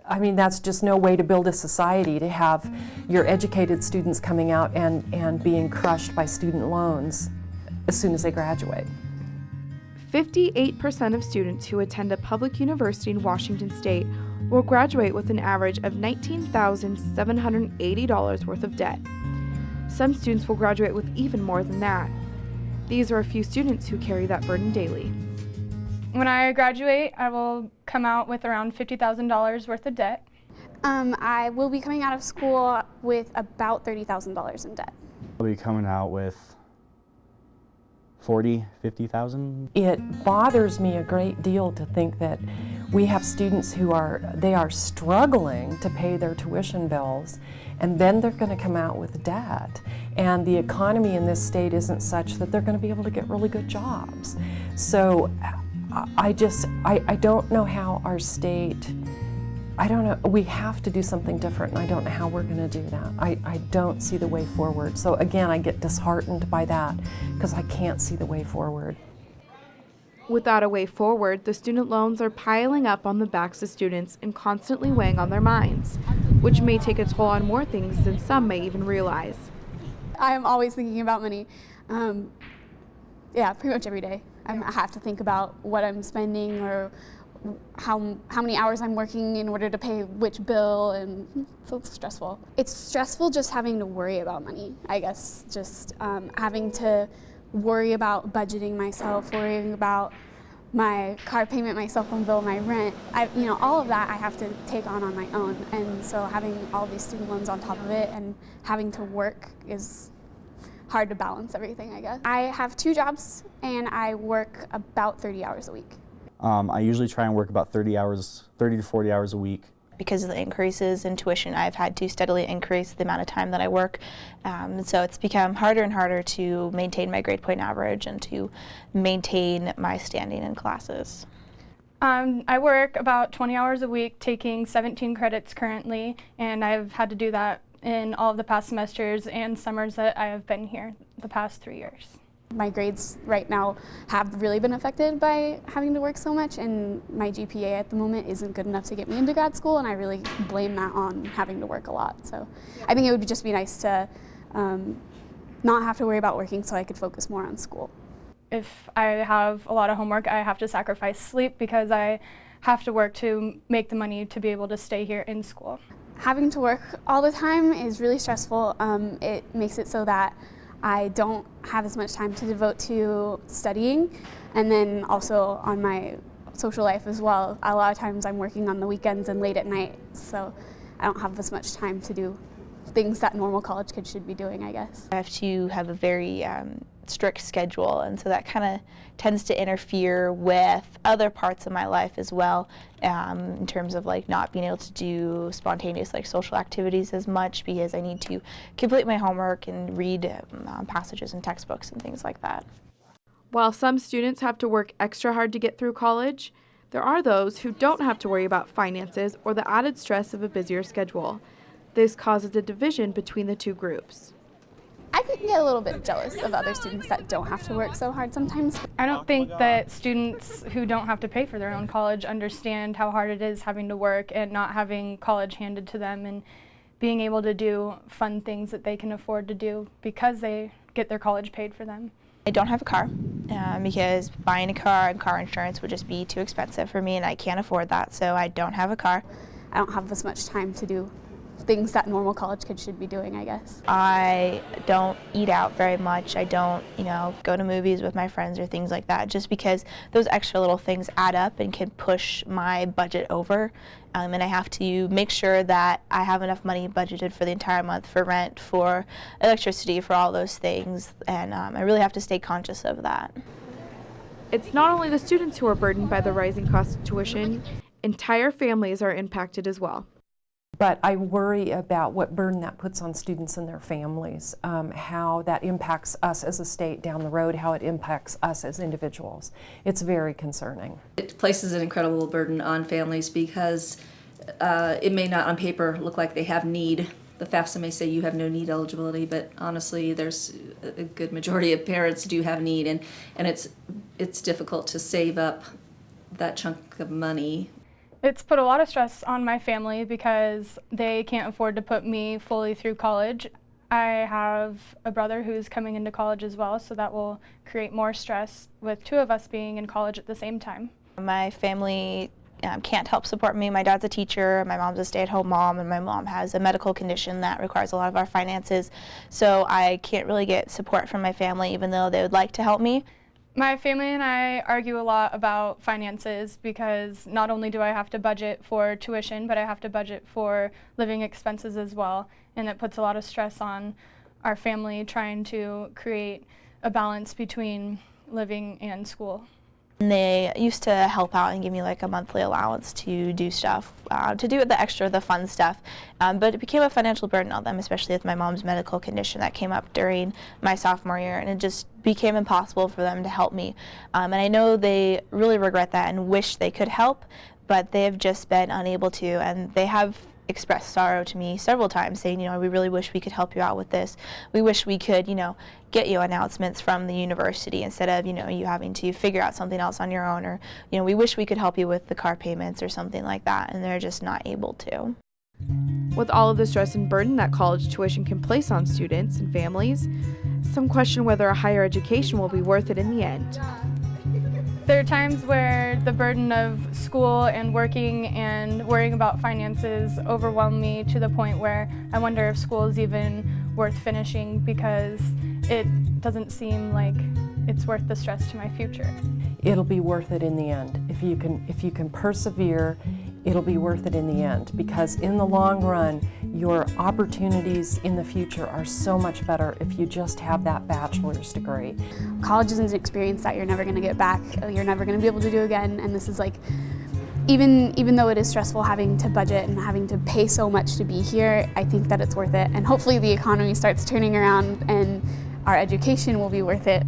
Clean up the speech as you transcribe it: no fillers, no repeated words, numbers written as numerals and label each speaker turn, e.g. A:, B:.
A: I mean, that's just no way to build a society, to have your educated students coming out and being crushed by student loans as soon as they graduate.
B: 58% of students who attend a public university in Washington State will graduate with an average of $19,780 worth of debt. Some students will graduate with even more than that. These are a few students who carry that burden daily.
C: When I graduate, I will come out with around $50,000 worth of debt.
D: I will be coming out of school with about $30,000 in debt.
E: I'll be coming out with 40, 50,000.
A: It bothers me a great deal to think that we have students who are struggling to pay their tuition bills, and then they're going to come out with debt. And the economy in this state isn't such that they're going to be able to get really good jobs. So I don't know how our state, I don't know, we have to do something different, and I don't know how we're going to do that. I don't see the way forward. So again, I get disheartened by that because I can't see the way forward.
B: Without a way forward, the student loans are piling up on the backs of students and constantly weighing on their minds, which may take a toll on more things than some may even realize.
D: I am always thinking about money. Yeah, pretty much every day. I have to think about what I'm spending or how many hours I'm working in order to pay which bill, and so it's stressful. It's stressful just having to worry about money, I guess, just having to worry about budgeting myself, worrying about my car payment, my cell phone bill, my rent. All of that I have to take on my own, and so having all these student loans on top of it and having to work is hard to balance everything, I guess. I have 2 jobs and I work about 30 hours a week.
E: I usually try and work about 30 to 40 hours a week.
F: Because of the increases in tuition, I've had to steadily increase the amount of time that I work. So it's become harder and harder to maintain my grade point average and to maintain my standing in classes.
C: I work about 20 hours a week, taking 17 credits currently, and I've had to do that in all of the past semesters and summers that I have been here the past 3 years.
D: My grades right now have really been affected by having to work so much, and my GPA at the moment isn't good enough to get me into grad school, and I really blame that on having to work a lot. So I think it would just be nice to not have to worry about working so I could focus more on school.
C: If I have a lot of homework, I have to sacrifice sleep because I have to work to make the money to be able to stay here in school.
D: Having to work all the time is really stressful. It makes it so that I don't have as much time to devote to studying, and then also on my social life as well. A lot of times I'm working on the weekends and late at night, so I don't have as much time to do things that normal college kids should be doing, I guess.
F: I have to have a very strict schedule, and so that kind of tends to interfere with other parts of my life as well, in terms of like not being able to do spontaneous like social activities as much because I need to complete my homework and read passages and textbooks and things like that.
B: While some students have to work extra hard to get through college, there are those who don't have to worry about finances or the added stress of a busier schedule. This causes a division between the two groups.
D: I could get a little bit jealous of other students that don't have to work so hard sometimes.
C: I don't think that students who don't have to pay for their own college understand how hard it is having to work and not having college handed to them and being able to do fun things that they can afford to do because they get their college paid for them.
F: I don't have a car because buying a car and car insurance would just be too expensive for me, and I can't afford that, so I don't have a car.
D: I don't have as much time to do things that normal college kids should be doing, I guess.
F: I don't eat out very much. I don't, go to movies with my friends or things like that, just because those extra little things add up and can push my budget over. And I have to make sure that I have enough money budgeted for the entire month for rent, for electricity, for all those things. And I really have to stay conscious of that.
B: It's not only the students who are burdened by the rising cost of tuition, entire families are impacted as well.
A: But I worry about what burden that puts on students and their families, how that impacts us as a state down the road, how it impacts us as individuals. It's very concerning.
G: It places an incredible burden on families because it may not on paper look like they have need. The FAFSA may say you have no need eligibility, but honestly there's a good majority of parents do have need, and it's difficult to save up that chunk of money.
C: It's put a lot of stress on my family because they can't afford to put me fully through college. I have a brother who's coming into college as well, so that will create more stress with two of us being in college at the same time.
F: My family can't help support me. My dad's a teacher, my mom's a stay-at-home mom, and my mom has a medical condition that requires a lot of our finances, so I can't really get support from my family even though they would like to help me.
C: My family and I argue a lot about finances because not only do I have to budget for tuition, but I have to budget for living expenses as well, and it puts a lot of stress on our family trying to create a balance between living and school.
F: And they used to help out and give me like a monthly allowance to do stuff, to do the extra, the fun stuff, but it became a financial burden on them, especially with my mom's medical condition that came up during my sophomore year, and it just became impossible for them to help me. And I know they really regret that and wish they could help, but they have just been unable to, and they have expressed sorrow to me several times, saying, we really wish we could help you out with this. We wish we could, get you announcements from the university instead of, you having to figure out something else on your own, or, we wish we could help you with the car payments or something like that, and they're just not able to.
B: With all of the stress and burden that college tuition can place on students and families, some question whether a higher education will be worth it in the end.
C: There are times where the burden of school and working and worrying about finances overwhelm me to the point where I wonder if school is even worth finishing because it doesn't seem like it's worth the stress to my future.
A: It'll be worth it in the end. If you can persevere, it'll be worth it in the end, because in the long run, your opportunities in the future are so much better if you just have that bachelor's degree.
D: College is an experience that you're never going to get back, you're never going to be able to do again, and this is like, even though it is stressful having to budget and having to pay so much to be here, I think that it's worth it, and hopefully the economy starts turning around and our education will be worth it.